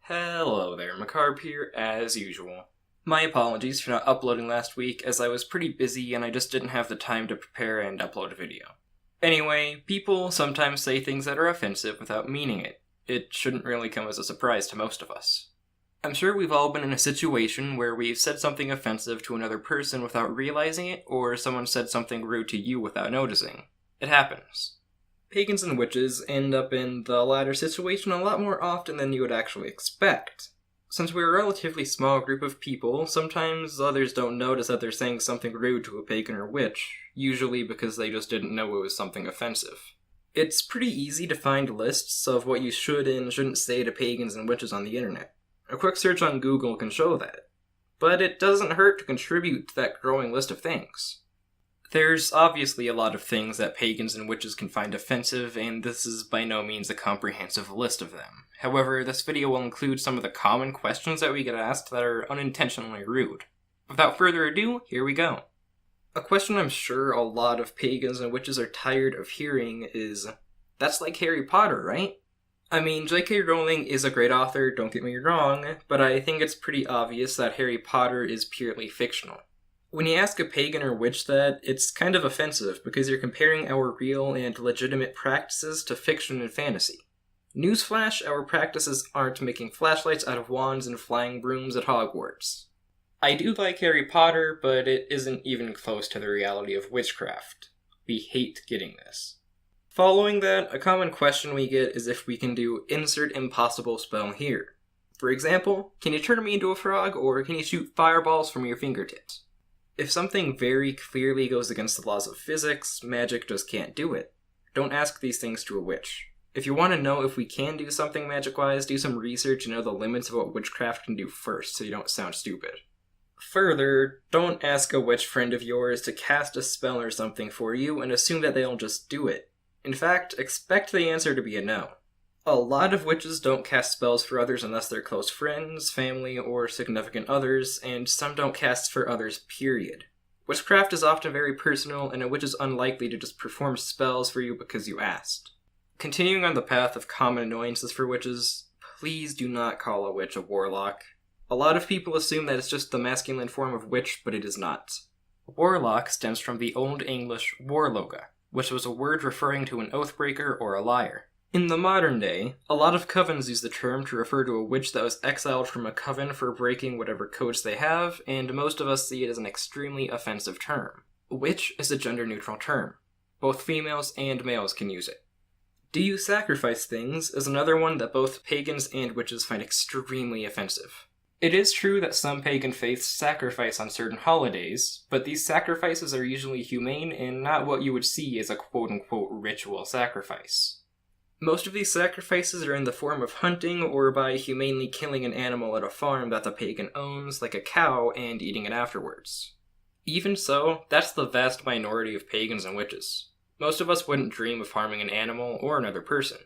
Hello there, Macarb here, as usual. My apologies for not uploading last week, as I was pretty busy and I just didn't have the time to prepare and upload a video. Anyway, people sometimes say things that are offensive without meaning it. It shouldn't really come as a surprise to most of us. I'm sure we've all been in a situation where we've said something offensive to another person without realizing it, or someone said something rude to you without noticing. It happens. Pagans and witches end up in the latter situation a lot more often than you would actually expect. Since we're a relatively small group of people, sometimes others don't notice that they're saying something rude to a pagan or witch, usually because they just didn't know it was something offensive. It's pretty easy to find lists of what you should and shouldn't say to pagans and witches on the internet. A quick search on Google can show that. But it doesn't hurt to contribute to that growing list of things. There's obviously a lot of things that pagans and witches can find offensive, and this is by no means a comprehensive list of them. However, this video will include some of the common questions that we get asked that are unintentionally rude. Without further ado, here we go. A question I'm sure a lot of pagans and witches are tired of hearing is, "That's like Harry Potter, right?" I mean, J.K. Rowling is a great author, don't get me wrong, but I think it's pretty obvious that Harry Potter is purely fictional. When you ask a pagan or witch that, it's kind of offensive because you're comparing our real and legitimate practices to fiction and fantasy. Newsflash, our practices aren't making flashlights out of wands and flying brooms at Hogwarts. I do like Harry Potter, but it isn't even close to the reality of witchcraft. We hate getting this. Following that, a common question we get is if we can do insert impossible spell here. For example, can you turn me into a frog, or can you shoot fireballs from your fingertips? If something very clearly goes against the laws of physics, magic just can't do it. Don't ask these things to a witch. If you want to know if we can do something magic-wise, do some research and know the limits of what witchcraft can do first, so you don't sound stupid. Further, don't ask a witch friend of yours to cast a spell or something for you and assume that they'll just do it. In fact, expect the answer to be a no. A lot of witches don't cast spells for others unless they're close friends, family, or significant others, and some don't cast for others, period. Witchcraft is often very personal, and a witch is unlikely to just perform spells for you because you asked. Continuing on the path of common annoyances for witches, please do not call a witch a warlock. A lot of people assume that it's just the masculine form of witch, but it is not. Warlock stems from the Old English warloga, which was a word referring to an oathbreaker or a liar. In the modern day, a lot of covens use the term to refer to a witch that was exiled from a coven for breaking whatever codes they have, and most of us see it as an extremely offensive term. Witch is a gender-neutral term. Both females and males can use it. Do you sacrifice things is another one that both pagans and witches find extremely offensive. It is true that some pagan faiths sacrifice on certain holidays, but these sacrifices are usually humane and not what you would see as a quote-unquote ritual sacrifice. Most of these sacrifices are in the form of hunting or by humanely killing an animal at a farm that the pagan owns, like a cow, and eating it afterwards. Even so, that's the vast minority of pagans and witches. Most of us wouldn't dream of harming an animal or another person.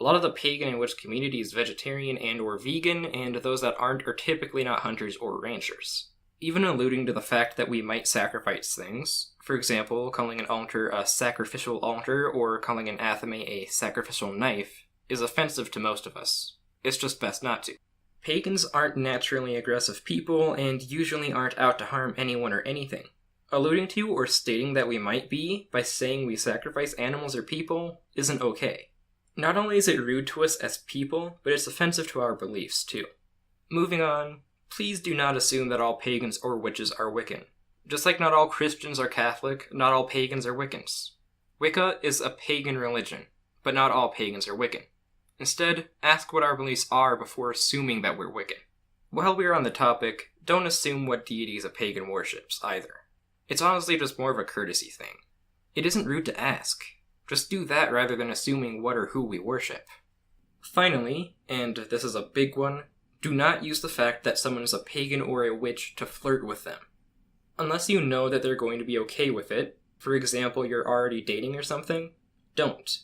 A lot of the pagan and witch community is vegetarian and or vegan, and those that aren't are typically not hunters or ranchers. Even alluding to the fact that we might sacrifice things, for example, calling an altar a sacrificial altar or calling an athame a sacrificial knife, is offensive to most of us. It's just best not to. Pagans aren't naturally aggressive people and usually aren't out to harm anyone or anything. Alluding to or stating that we might be by saying we sacrifice animals or people isn't okay. Not only is it rude to us as people, but it's offensive to our beliefs too. Moving on. Please do not assume that all pagans or witches are Wiccan. Just like not all Christians are Catholic, not all pagans are Wiccans. Wicca is a pagan religion, but not all pagans are Wiccan. Instead, ask what our beliefs are before assuming that we're Wiccan. While we're on the topic, don't assume what deities a pagan worships, either. It's honestly just more of a courtesy thing. It isn't rude to ask. Just do that rather than assuming what or who we worship. Finally, and this is a big one, do not use the fact that someone is a pagan or a witch to flirt with them. Unless you know that they're going to be okay with it, for example, you're already dating or something, don't.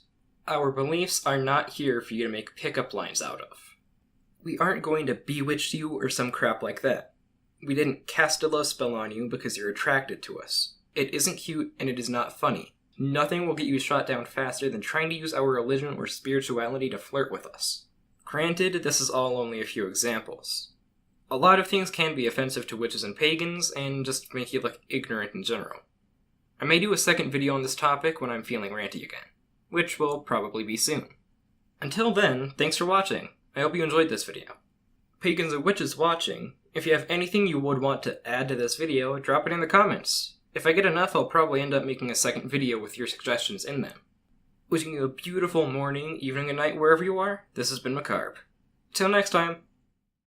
Our beliefs are not here for you to make pickup lines out of. We aren't going to bewitch you or some crap like that. We didn't cast a love spell on you because you're attracted to us. It isn't cute and it is not funny. Nothing will get you shot down faster than trying to use our religion or spirituality to flirt with us. Granted, this is all only a few examples. A lot of things can be offensive to witches and pagans, and just make you look ignorant in general. I may do a second video on this topic when I'm feeling ranty again, which will probably be soon. Until then, thanks for watching. I hope you enjoyed this video. Pagans and witches watching, if you have anything you would want to add to this video, drop it in the comments. If I get enough, I'll probably end up making a second video with your suggestions in them. Wishing you a beautiful morning, evening, and night wherever you are, this has been Macabre. Till next time!